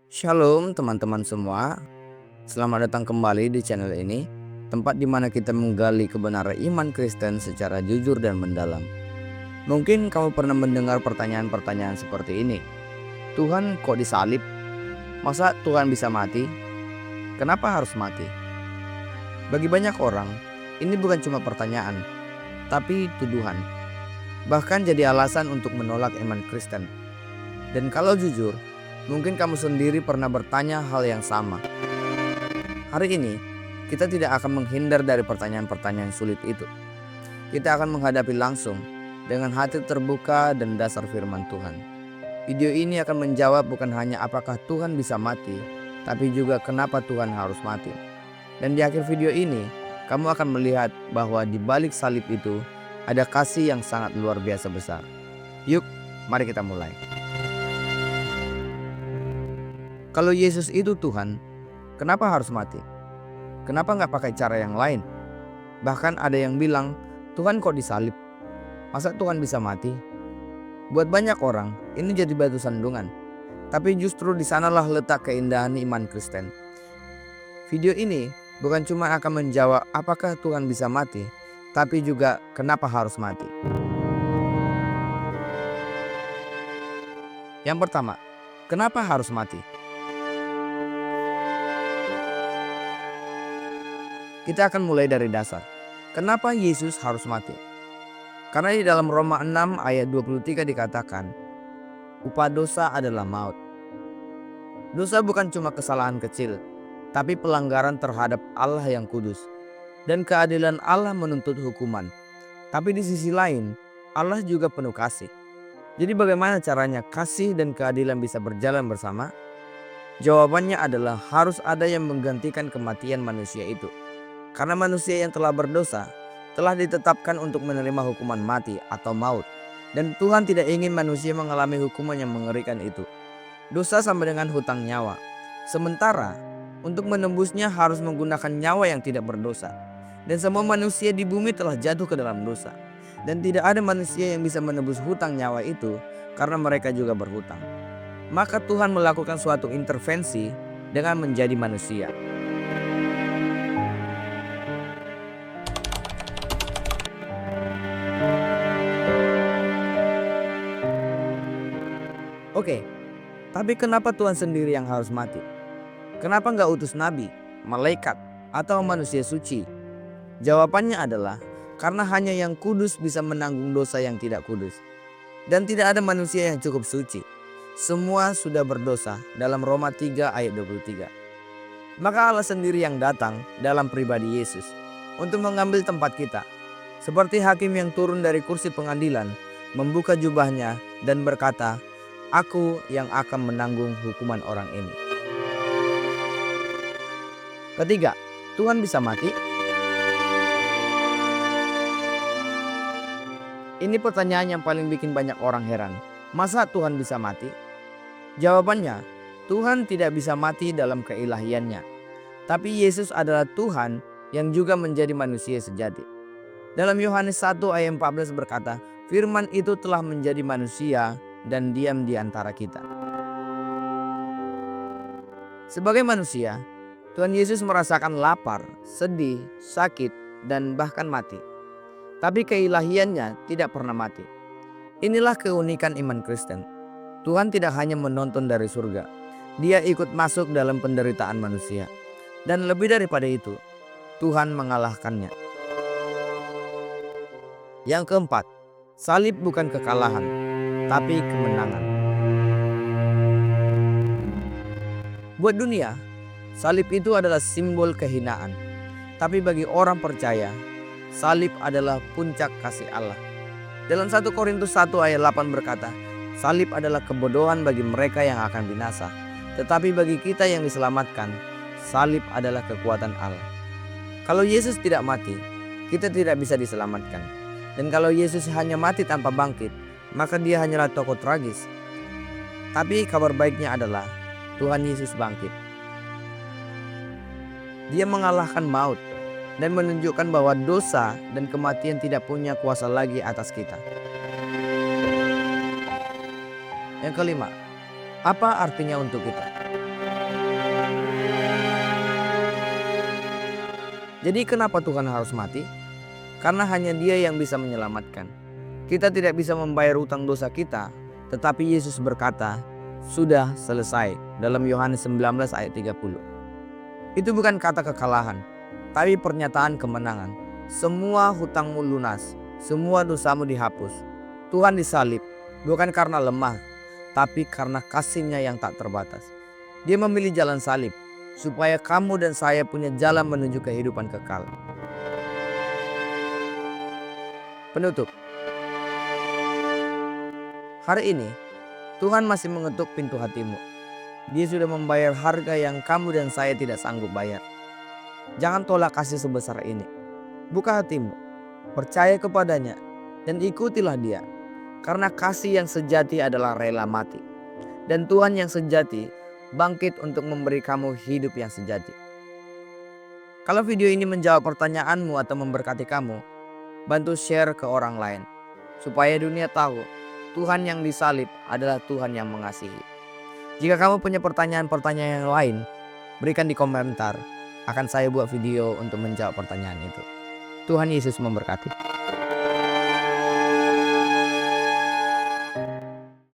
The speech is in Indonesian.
Shalom teman-teman semua, selamat datang kembali di channel ini, tempat di mana kita menggali kebenaran iman Kristen secara jujur dan mendalam. Mungkin kamu pernah mendengar pertanyaan-pertanyaan seperti ini. Tuhan kok disalib? Masa Tuhan bisa mati? Kenapa harus mati? Bagi banyak orang, ini bukan cuma pertanyaan, tapi tuduhan. Bahkan jadi alasan untuk menolak iman Kristen. Dan kalau jujur, mungkin kamu sendiri pernah bertanya hal yang sama. Hari ini, kita tidak akan menghindar dari pertanyaan-pertanyaan sulit itu. Kita akan menghadapi langsung dengan hati terbuka dan dasar firman Tuhan. Video ini akan menjawab bukan hanya apakah Tuhan bisa mati, tapi juga kenapa Tuhan harus mati. Dan di akhir video ini, kamu akan melihat bahwa di balik salib itu ada kasih yang sangat luar biasa besar. Yuk, mari kita mulai. Kalau Yesus itu Tuhan, kenapa harus mati? Kenapa nggak pakai cara yang lain? Bahkan ada yang bilang, Tuhan kok disalib? Masa Tuhan bisa mati? Buat banyak orang, ini jadi batu sandungan. Tapi justru di sanalah letak keindahan iman Kristen. Video ini bukan cuma akan menjawab apakah Tuhan bisa mati, tapi juga kenapa harus mati. Yang pertama, kenapa harus mati? Kita akan mulai dari dasar. Kenapa Yesus harus mati? Karena di dalam Roma 6 ayat 23 dikatakan, upah dosa adalah maut. Dosa bukan cuma kesalahan kecil, tapi pelanggaran terhadap Allah yang kudus. Dan keadilan Allah menuntut hukuman. Tapi di sisi lain, Allah juga penuh kasih. Jadi bagaimana caranya kasih dan keadilan bisa berjalan bersama? Jawabannya adalah harus ada yang menggantikan kematian manusia itu. Karena manusia yang telah berdosa telah ditetapkan untuk menerima hukuman mati atau maut. Dan Tuhan tidak ingin manusia mengalami hukuman yang mengerikan itu. Dosa sama dengan hutang nyawa. Sementara untuk menembusnya harus menggunakan nyawa yang tidak berdosa. Dan semua manusia di bumi telah jatuh ke dalam dosa. Dan tidak ada manusia yang bisa menebus hutang nyawa itu karena mereka juga berhutang. Maka Tuhan melakukan suatu intervensi dengan menjadi manusia. Oke, tapi kenapa Tuhan sendiri yang harus mati? Kenapa nggak utus nabi, malaikat, atau manusia suci? Jawabannya adalah karena hanya yang kudus bisa menanggung dosa yang tidak kudus. Dan tidak ada manusia yang cukup suci. Semua sudah berdosa dalam Roma 3 ayat 23. Maka Allah sendiri yang datang dalam pribadi Yesus untuk mengambil tempat kita. Seperti hakim yang turun dari kursi pengadilan, membuka jubahnya dan berkata, Aku yang akan menanggung hukuman orang ini. Ketiga, Tuhan bisa mati? Ini pertanyaan yang paling bikin banyak orang heran. Masa Tuhan bisa mati? Jawabannya, Tuhan tidak bisa mati dalam keilahiannya. Tapi Yesus adalah Tuhan yang juga menjadi manusia sejati. Dalam Yohanes 1 ayat 14 berkata, Firman itu telah menjadi manusia dan diam di antara kita. Sebagai manusia, Tuhan Yesus merasakan lapar, sedih, sakit, dan bahkan mati. Tapi keilahiannya tidak pernah mati. Inilah keunikan iman Kristen. Tuhan tidak hanya menonton dari surga. Dia ikut masuk dalam penderitaan manusia. Dan lebih daripada itu, Tuhan mengalahkannya. Yang keempat, salib bukan kekalahan, tapi kemenangan. Buat dunia, salib itu adalah simbol kehinaan. Tapi bagi orang percaya, salib adalah puncak kasih Allah. Dalam 1 Korintus 1 ayat 8 berkata, salib adalah kebodohan bagi mereka yang akan binasa. Tetapi bagi kita yang diselamatkan, salib adalah kekuatan Allah. Kalau Yesus tidak mati, kita tidak bisa diselamatkan. Dan kalau Yesus hanya mati tanpa bangkit, maka dia hanyalah tokoh tragis. Tapi kabar baiknya adalah Tuhan Yesus bangkit. Dia mengalahkan maut dan menunjukkan bahwa dosa dan kematian tidak punya kuasa lagi atas kita. Yang kelima, apa artinya untuk kita? Jadi kenapa Tuhan harus mati? Karena hanya Dia yang bisa menyelamatkan. Kita tidak bisa membayar utang dosa kita, tetapi Yesus berkata, "Sudah selesai," dalam Yohanes 19 ayat 30. Itu bukan kata kekalahan, tapi pernyataan kemenangan. Semua hutangmu lunas, semua dosamu dihapus. Tuhan disalib, bukan karena lemah, tapi karena kasih-Nya yang tak terbatas. Dia memilih jalan salib, supaya kamu dan saya punya jalan menuju kehidupan kekal. Penutup. Hari ini, Tuhan masih mengetuk pintu hatimu. Dia sudah membayar harga yang kamu dan saya tidak sanggup bayar. Jangan tolak kasih sebesar ini. Buka hatimu, percaya kepadanya, dan ikutilah Dia. Karena kasih yang sejati adalah rela mati. Dan Tuhan yang sejati bangkit untuk memberi kamu hidup yang sejati. Kalau video ini menjawab pertanyaanmu atau memberkati kamu, bantu share ke orang lain, supaya dunia tahu Tuhan yang disalib adalah Tuhan yang mengasihi. Jika kamu punya pertanyaan-pertanyaan yang lain, berikan di komentar. Akan saya buat video untuk menjawab pertanyaan itu. Tuhan Yesus memberkati.